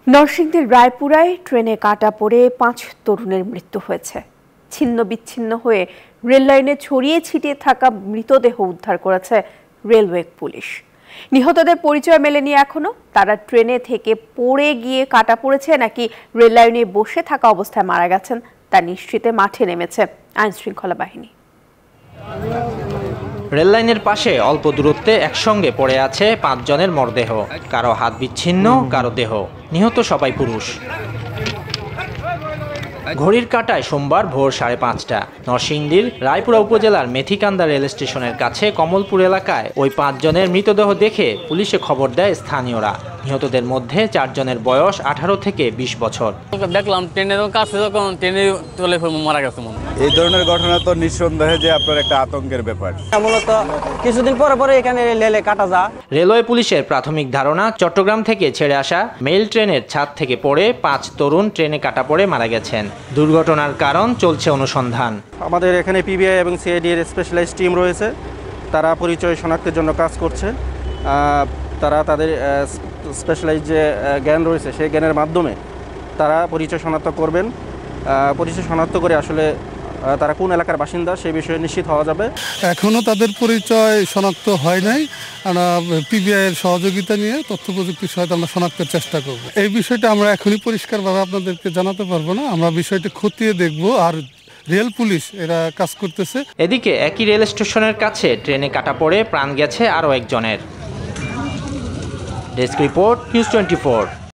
নরসিংদীর রায়পুরায় ট্রেনে কাটা পড়ে ৫ তরুণের মৃত্যু হয়েছে। ছিন্ন বিচ্ছিন্ন হয়ে রেললাইনে ছড়িয়ে ছিটিয়ে থাকা মৃতদেহ উদ্ধার করেছে রেলওয়ে পুলিশ। নিহতদের পরিচয় মেলেনি এখনো। তারা ট্রেনে থেকে পড়ে গিয়ে কাটা পড়েছে নাকি রেললাইনে বসে থাকা অবস্থায় মারা গেছেন তা নিশ্চিতে মাঠে নেমেছে আইনশৃঙ্খলা বাহিনী। রেললাইনের পাশে অল্প দূরত্বে একসঙ্গে পড়ে আছে ৫ জনের মরদেহ। কারো হাত বিচ্ছিন্ন, কারো দেহ। নিহত সবাই পুরুষ। ঘড়ির কাঁটায় সোমবার ভোর ৫:৩০। নরসিংদীর রায়পুরা উপজেলার মেথিকান্দা রেল স্টেশনের কাছে কমলপুর এলাকায় ওই ৫ জনের মৃতদেহ দেখে পুলিশে খবর দেয় স্থানীয়রা। নিহতদের মধ্যে ৪ জনের বয়স ১৮ থেকে ২০ বছর। দেখলাম ট্রেনের কাছে যখন ট্রেনে চলে মারা গেছে। এই ধরনের ঘটনা তো নিঃসন্দেহে যে আপনার একটা আতঙ্কের ব্যাপার। মূলত কিছুদিন পরে পরে এখানে রেলে কাটা যায়। রেলওয়ে পুলিশের প্রাথমিক ধারণা, চট্টগ্রাম থেকে ছেড়ে আসা মেল ট্রেনের ছাদ থেকে পড়ে ৫ তরুণ ট্রেনে কাটা পড়ে মারা গেছেন। দুর্ঘটনার কারণ চলছে অনুসন্ধান। আমাদের এখানে পিবিআই এবং সিআইডি এর স্পেশালাইজ টিম রয়েছে। তারা পরিচয় শনাক্তের জন্য কাজ করছে। তারা তাদের স্পেশালাইজ যে জ্ঞান রয়েছে সেই জ্ঞানের মাধ্যমে তারা পরিচয় শনাক্ত করবেন। পরিচয় শনাক্ত করে আসলে তারা কোন এলাকার বাসিন্দা সেই বিষয়ে নিশ্চিত হওয়া যাবে। এখনও তাদের পরিচয় শনাক্ত হয় নাই। আমরা পিবিআই এর সহযোগিতা নিয়ে তথ্য প্রযুক্তির সহায়তা আমরা শনাক্তের চেষ্টা করব। এই বিষয়টা আমরা এখনই পরিষ্কারভাবে আপনাদেরকে জানাতে পারবো না। আমরা বিষয়টি খতিয়ে দেখব। আর রেল পুলিশ এরা কাজ করতেছে। এদিকে একই রেল স্টেশনের কাছে ট্রেনে কাটা পড়ে প্রাণ গেছে আরও একজনের। Desk report, news 24।